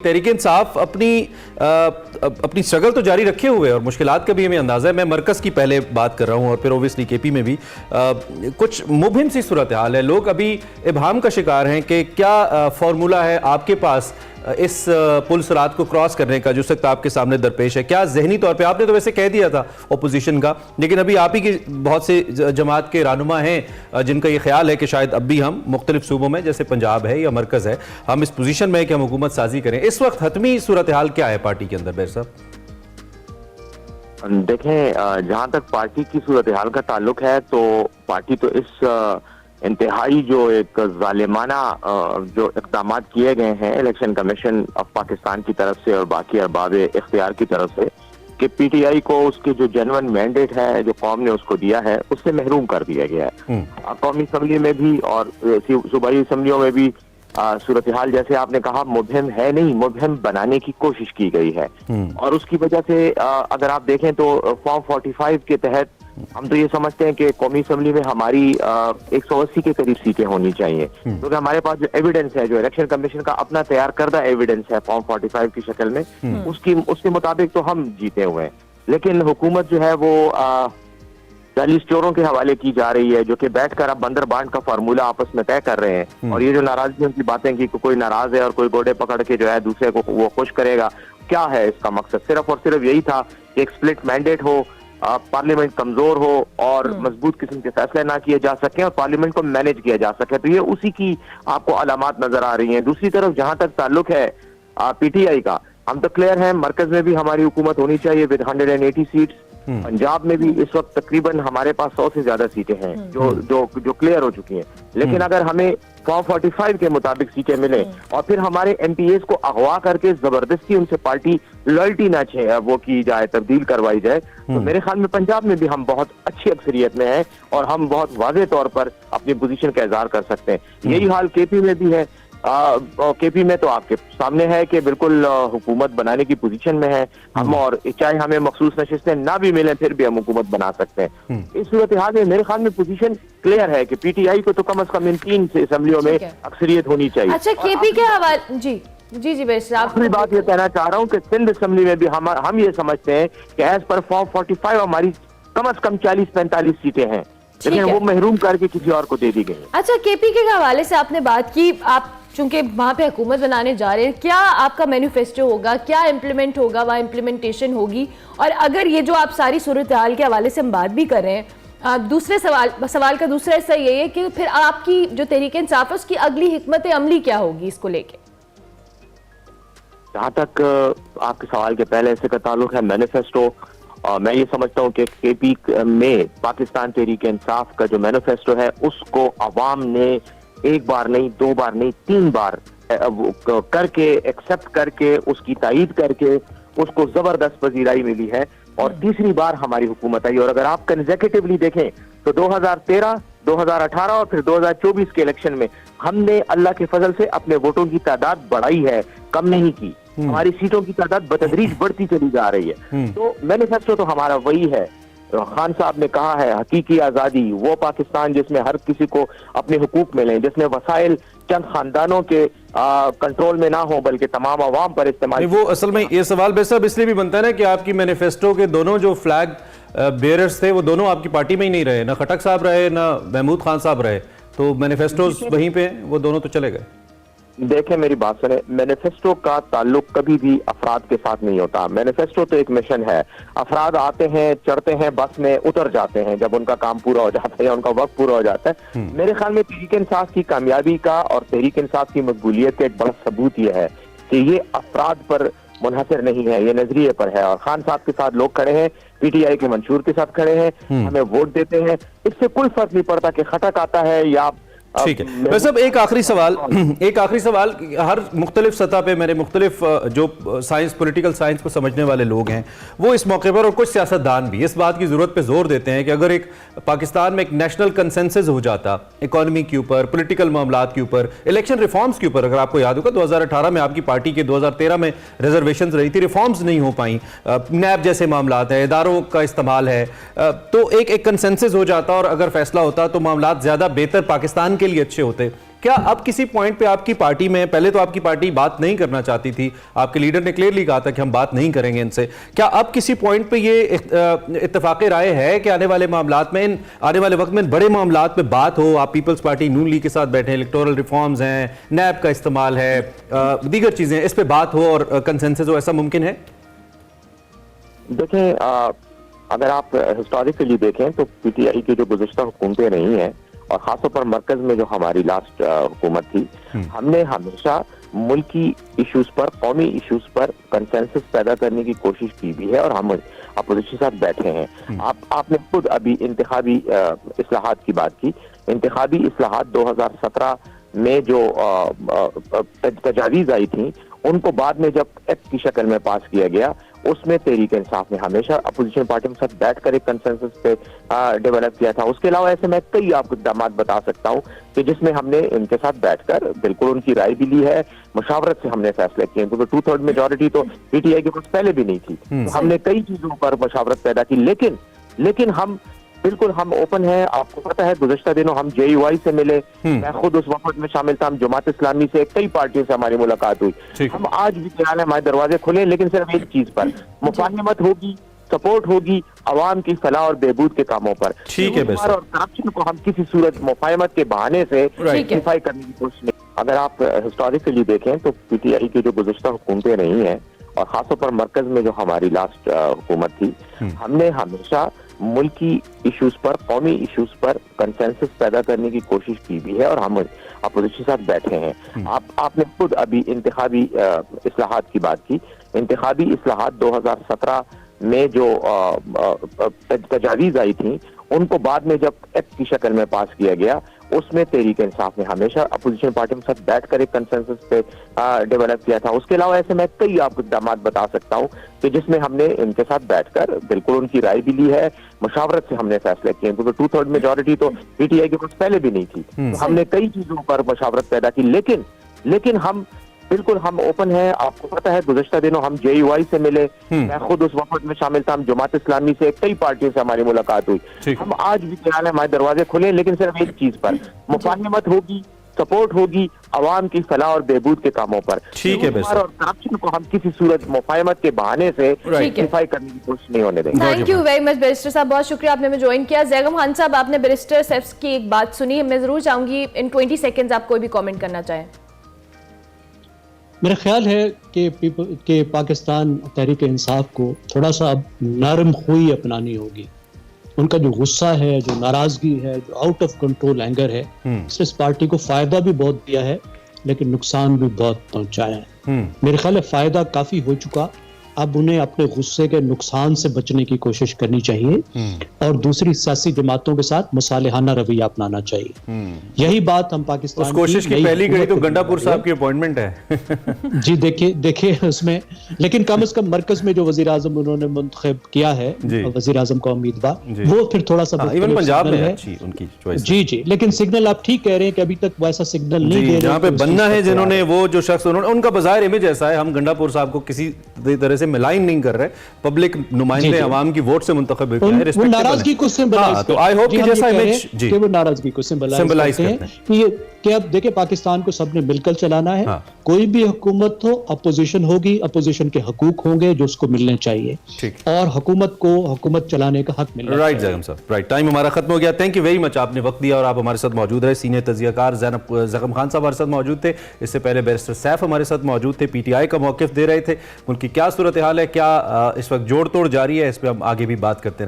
तहरीक-ए-इंसाफ अपनी स्ट्रगल तो जारी रखे हुए है और मुश्किलात का भी हमें अंदाज़ा है। मैं मरकज़ की पहले बात कर रहा हूँ और फिर ओबियसली केपी में भी कुछ मुबहिम सी सूरत हाल है। लोग अभी इबहाम का शिकार हैं कि क्या फार्मूला है आपके पास इस पुल सिरात को क्रॉस करने का जो सख्त आपके सामने दरपेश है। क्या जहनी तौर पे आपने तो वैसे कह दिया था ओपोजिशन का, लेकिन अभी आप ही की बहुत से जमात के रहनुमा हैं जिनका ये ख्याल है कि शायद अब भी हम मुख्तलिफ सूबों में जैसे पंजाब है या मरकज़ है हम इस पोजीशन में है कि हम हुकूमत साजी करें। इस वक्त हतमी सूरत हाल क्या है पार्टी के अंदर बैर साहब? देखें, जहां तक पार्टी की सूरत हाल का ताल्लुक है तो पार्टी तो इस इंतहाई जो एक जालिमाना जो इक़दाम किए गए हैं इलेक्शन कमीशन ऑफ पाकिस्तान की तरफ से और बाकी अरबाब इख्तियार की तरफ से कि पीटीआई को उसके जो जेन्युइन मैंडेट है जो कौम ने उसको दिया है उससे महरूम कर दिया गया है। कौमी असम्बली में भी और सूबाई असम्बलियों में भी सूरत हाल जैसे आपने कहा मुबहिम है नहीं, मुबहिम बनाने की कोशिश की गई है और उसकी वजह से अगर आप देखें तो फॉर्म 45 के तहत हम तो ये समझते हैं कि कौमी असम्बली में हमारी 180 के करीब सीटें होनी चाहिए, क्योंकि हमारे पास जो एविडेंस है, जो इलेक्शन कमीशन का अपना तैयार करदा एविडेंस है फॉर्म 45 की शक्ल में, उसके मुताबिक तो हम जीते हुए हैं। लेकिन हुकूमत जो है वो 40 चोरों के हवाले की जा रही है जो कि बैठकर अब बंदर बांट का फार्मूला आपस में तय कर रहे हैं। और ये जो नाराजगियों की बातें की कोई नाराज है और कोई गोडे पकड़ के जो है दूसरे को वो खुश करेगा, क्या है इसका मकसद? सिर्फ और सिर्फ यही था कि एक स्प्लिट मैंडेट हो, पार्लियामेंट कमजोर हो और मजबूत किस्म के फैसले ना किए जा सके और पार्लियामेंट को मैनेज किया जा सके। तो ये उसी की आपको अलामात नजर आ रही हैं। दूसरी तरफ जहां तक ताल्लुक है पीटीआई का, हम तो क्लियर हैं मरकज में भी हमारी हुकूमत होनी चाहिए विद 180 सीट्स। पंजाब में भी इस वक्त तकरीबन हमारे पास 100 से ज्यादा सीटें हैं जो क्लियर हो चुकी हैं। लेकिन अगर हमें फॉर्म 45 के मुताबिक सीटें मिले और फिर हमारे एमपीएस को अगवा करके जबरदस्ती उनसे पार्टी लॉयल्टी ना वो की जाए, तब्दील करवाई जाए, तो मेरे ख्याल में पंजाब में भी हम बहुत अच्छी अक्सरियत में हैं और हम बहुत वाज़ेह तौर पर अपनी पोजीशन का इजहार कर सकते हैं। यही हाल केपी में भी है। केपी में तो आपके सामने है कि बिल्कुल हुकूमत बनाने की पोजीशन में है हम, और चाहे हमें मखसूस नशिस्तें ना भी मिले फिर भी हम हुकूमत बना सकते हैं। इस सूरत हाल में मेरे ख्याल में पोजीशन क्लियर है कि पीटीआई को तो कम से कम इन 3 असेंबलियों में अक्सरियत होनी चाहिए। अच्छा, केपी के हवाले जी बेश आखिरी बात ये कहना चाह रहा हूँ कि सिंध असेंबली में भी हम ये समझते हैं कि एज पर फॉर्म 45 हमारी कम से कम 40-45 सीटें हैं, लेकिन वो महरूम करके किसी और को दे दी गई। अच्छा, केपी के हवाले से आपने बात की, आप चूंकि वहां पे हुकूमत बनाने जा रहे हैं, क्या आपका मैनिफेस्टो होगा, क्या इम्प्लीमेंट होगा, वहाँ इम्प्लीमेंटेशन होगी? और अगर ये जो आप सारी सूरत हाल के हवाले से हम बात भी कर रहे हैं, दूसरे सवाल का दूसरा हिस्सा यही है कि फिर आपकी जो तहरीक-ए-इंसाफ है उसकी अगली हिकमत अमली क्या होगी इसको लेके? जहाँ तक आपके सवाल के पहले हिस्से का ताल्लुक है मैनिफेस्टो, मैं ये समझता हूँ कि केपी में पाकिस्तान तहरीक-ए-इंसाफ का जो मैनिफेस्टो है उसको अवाम ने एक बार नहीं, 2 बार नहीं, 3 बार करके एक्सेप्ट करके उसकी तायीद करके उसको जबरदस्त पजीराई मिली है और तीसरी बार हमारी हुकूमत आई। और अगर आप कंसेक्यूटिवली देखें तो 2013, 2018 और फिर 2024 के इलेक्शन में हमने अल्लाह के फजल से अपने वोटों की तादाद बढ़ाई है, कम नहीं की। हमारी सीटों की तादाद बतदरीज बढ़ती चली जा रही है। तो मैनिफेस्टो तो हमारा वही है। खान साहब ने कहा है हकीकी आजादी वो पाकिस्तान जिसमें हर किसी को अपने हुकूक मिले, जिसमें वसाइल चंद खानदानों के कंट्रोल में ना हो बल्कि तमाम आवाम पर इस्तेमाल। वो असल में ये सवाल बेसाब इसलिए भी बनता है ना कि आपकी मैनिफेस्टो के दोनों जो फ्लैग बेयरर्स थे वो दोनों आपकी पार्टी में ही नहीं रहे, ना खटक साहब रहे ना महमूद खान साहब रहे, तो मैनिफेस्टोज वहीं पे वो दोनों तो चले गए। देखें मेरी बात सुने, मैनिफेस्टो का ताल्लुक कभी भी अफराद के साथ नहीं होता। मैनिफेस्टो तो एक मिशन है। अफराद आते हैं, चढ़ते हैं बस में, उतर जाते हैं जब उनका काम पूरा हो जाता है या उनका वक्त पूरा हो जाता है। मेरे ख्याल में तहरीक-ए-इंसाफ की कामयाबी का और तहरीक-ए-इंसाफ की मकबूलियत का एक बड़ा सबूत यह है कि ये अफराद पर मुनहसर नहीं है, ये नजरिए पर है। और खान साहब के साथ लोग खड़े हैं, पीटीआई के मंशूर के साथ खड़े हैं, हमें वोट देते हैं, इससे कोई फर्क नहीं पड़ता कि खटक आता है या। ठीक है वैसे अब एक आखिरी सवाल हर मुख्तलिफ सतह पे मेरे मुख्तलिफ जो साइंस पॉलिटिकल साइंस को समझने वाले लोग हैं वो इस मौके पर और कुछ सियासतदान भी इस बात की ज़रूरत पे जोर देते हैं कि अगर एक पाकिस्तान में एक नेशनल कंसेंसस हो जाता इकॉनमी के ऊपर, पॉलिटिकल मामलात के ऊपर, इलेक्शन रिफॉर्म्स के ऊपर, अगर आपको याद होगा 2018 में आपकी पार्टी के 2013 में रिजर्वेशन रही थी, रिफॉर्म्स नहीं हो पाई, नैब जैसे मामलात हैं, इदारों का इस्तेमाल है, तो एक कंसेंसस हो जाता और अगर फैसला होता तो मामलात ज़्यादा बेहतर पाकिस्तान के लिए अच्छे होते। क्या अब किसी पॉइंट पे आपकी पार्टी में, पहले तो आपकी पार्टी बात नहीं करना चाहती थी, आपके लीडर ने क्लियरली कहा था कि हम बात नहीं करेंगे इनसे, क्या अब किसी पॉइंट पे ये इत्तेफाक राय है कि आने वाले मामलात में, आने वाले वक्त में बड़े मामलात पे बात हो? आप पीपल्स पार्टी नून लीग के साथ बैठे, इलेक्टोरल रिफॉर्म्स हैं, नैब का इस्तेमाल है, दीगर चीजें, इस पे बात हो और कंसेंसस हो, ऐसा मुमकिन है? देखें, अगर आप हिस्टोरिकली देखें तो पीटीआई की जो गुज़िश्ता हुकूमतें रही हैं और खासतौर पर मरकज में जो हमारी लास्ट हुकूमत थी, हमने हमेशा मुल्की इश्यूज पर, कौमी इश्यूज पर कंसेंसस पैदा करने की कोशिश की भी है और हम अपोजिशन के साथ बैठे हैं। आपने खुद अभी इंतखाबी इस्लाहात की बात की। इंतखाबी इस्लाहात 2017 में जो तजावीज़ आई थी, उनको बाद में जब एक्ट की शक्ल में पास किया गया, उसमें तहरीक इंसाफ ने हमेशा अपोजिशन पार्टी के साथ बैठकर एक कंसेंसस पे डेवलप किया था। उसके अलावा ऐसे मैं कई आपको इक़दामात बता सकता हूँ कि जिसमें हमने इनके साथ बैठकर बिल्कुल उनकी राय भी ली है, मुशावरत से हमने फैसले किए, क्योंकि 2/3 मेजोरिटी तो पीटीआई के पास पहले भी नहीं थी। तो हमने कई चीजों पर मुशावरत पैदा की, लेकिन हम बिल्कुल हम ओपन है। आपको पता है गुज़श्ता दिनों हम JUI से मिले, मैं खुद उस वफद में शामिल था, हम जमात इस्लामी से, कई पार्टियों से हमारी मुलाकात हुई। हम आज भी तैयार हैं, हमारे दरवाजे खुले, लेकिन सिर्फ एक चीज पर, मुफाहमत होगी, सपोर्ट होगी अवाम की फलाह और बेहबूद के कामों पर। ठीक है, और करप्शन को हम किसी सूरत मुफाहमत के बहाने से जस्टिफाई करने की कोशिश नहीं। अगर आप हिस्टोरिकली देखें तो पीटीआई की जो गुज़श्ता हुकूमतें रही हैं और खासतौर पर मरकज में जो हमारी लास्ट हुकूमत थी, हमने हमेशा मुल्की इश्यूज पर, कौमी इश्यूज पर कंसेंसस पैदा करने की कोशिश की भी है और हम अपोजिशन के साथ बैठे हैं। आपने खुद अभी इंतखाबी इस्लाहात की बात की। इंतखाबी इस्लाहात 2017 में जो तजावीज़ आई थी, उनको बाद में जब एक्ट की शक्ल में पास किया गया, उसमें तहरीक इंसाफ ने हमेशा अपोजिशन पार्टी के साथ बैठकर एक कंसेंसस पे डेवलप किया था। उसके अलावा ऐसे मैं कई आपको इक़दामात बता सकता हूँ कि जिसमें हमने इनके साथ बैठकर बिल्कुल उनकी राय भी ली है, मुशावरत से हमने फैसले किए, क्योंकि 2/3 मेजोरिटी तो पीटीआई के पास पहले भी नहीं थी। तो हमने कई चीजों पर मुशावरत पैदा की, लेकिन हम बिल्कुल हम ओपन है। आपको पता है गुज़श्ता दिनों हम JUI से मिले, मैं खुद उस वफद में शामिल था, हम जमात इस्लामी से, कई पार्टियों से हमारी मुलाकात हुई। हम आज भी तैयार हैं, हमारे दरवाजे खुले, लेकिन सिर्फ एक चीज पर, मुफाहमत होगी, सपोर्ट होगी अवाम की फलाह और बेहबूद के कामों पर। ठीक है, और करप्शन को हम किसी सूरत मुफाहमत के बहाने से जस्टिफाई करने की कोशिश नहीं होने देंगे। Thank you very much barrister साहब, बहुत शुक्रिया आपने हमें ज्वाइन किया। जैगम खान साहब, आपने बैरिस्टर सेफ्स की एक बात सुनी, मैं जरूर चाहूंगी इन 20 सेकेंड्स आप कोई भी कॉमेंट करना चाहें। मेरा ख्याल है कि पाकिस्तान तहरीक इंसाफ को थोड़ा सा अब नरम खुई अपनानी होगी। उनका जो गुस्सा है, जो नाराजगी है, जो आउट ऑफ कंट्रोल एंगर है, इससे इस पार्टी को फायदा भी बहुत दिया है, लेकिन नुकसान भी बहुत पहुंचाया है। मेरे ख्याल है फायदा काफी हो चुका, अब उन्हें अपने गुस्से के नुकसान से बचने की कोशिश करनी चाहिए और दूसरी सियासी जमातों के साथ मुसालिहाना रवैया अपनाना चाहिए। यही बात हम पाकिस्तान उस कोशिश की पहली कड़ी तो गंडापुर साहब की अपॉइंटमेंट है। जी देखिए उसमें, लेकिन कम से कम मरकज में जो वजीर आजम उन्होंने मुंतखब किया है, वजीर आजम का उम्मीदवार, वो फिर थोड़ा सा इवन पंजाब में अच्छी उनकी चॉइस। जी, लेकिन सिग्नल आप ठीक कह रहे हैं कि अभी तक वैसा सिग्नल नहीं दे रहे। जहाँ पे बनना है, जिन्होंने वो जो शख्स, उन्होंने, उनका बाजार इमेज ऐसा है, हम गंडापुर साहब को किसी तरह से मिलाइन नहीं कर रहे, पब्लिक नुमाइंदे अवाम की वोट से मुंतखब है, नाराजगी को सिंबलाइज, तो आई होप कि जैसा इमेज जी वो नाराजगी को सिंबलाइज करते हैं कि अब देखिए पाकिस्तान को सबने मिलकर चलाना है। कोई भी हुकूमत हो, अपोजिशन होगी, अपोजिशन के हकूक होंगे जो उसको मिलने चाहिए, और हुकूमत को हुकूमत चलाने का हक मिलना चाहिए। राइट जैगम साहब, राइट, टाइम हमारा खत्म हो गया। थैंक यू वेरी मच, आपने वक्त दिया और आप हमारे साथ मौजूद रहे। सीनियर तजियाकार जैगम खान साहब हमारे साथ मौजूद थे, इससे पहले बैरिस्टर सैफ हमारे साथ मौजूद थे, पीटीआई का मौकिफ दे रहे थे, उनकी क्या सूरत हाल है, क्या इस वक्त जोड़ तोड़ जारी है, इस पर हम आगे भी बात करते रहेंगे।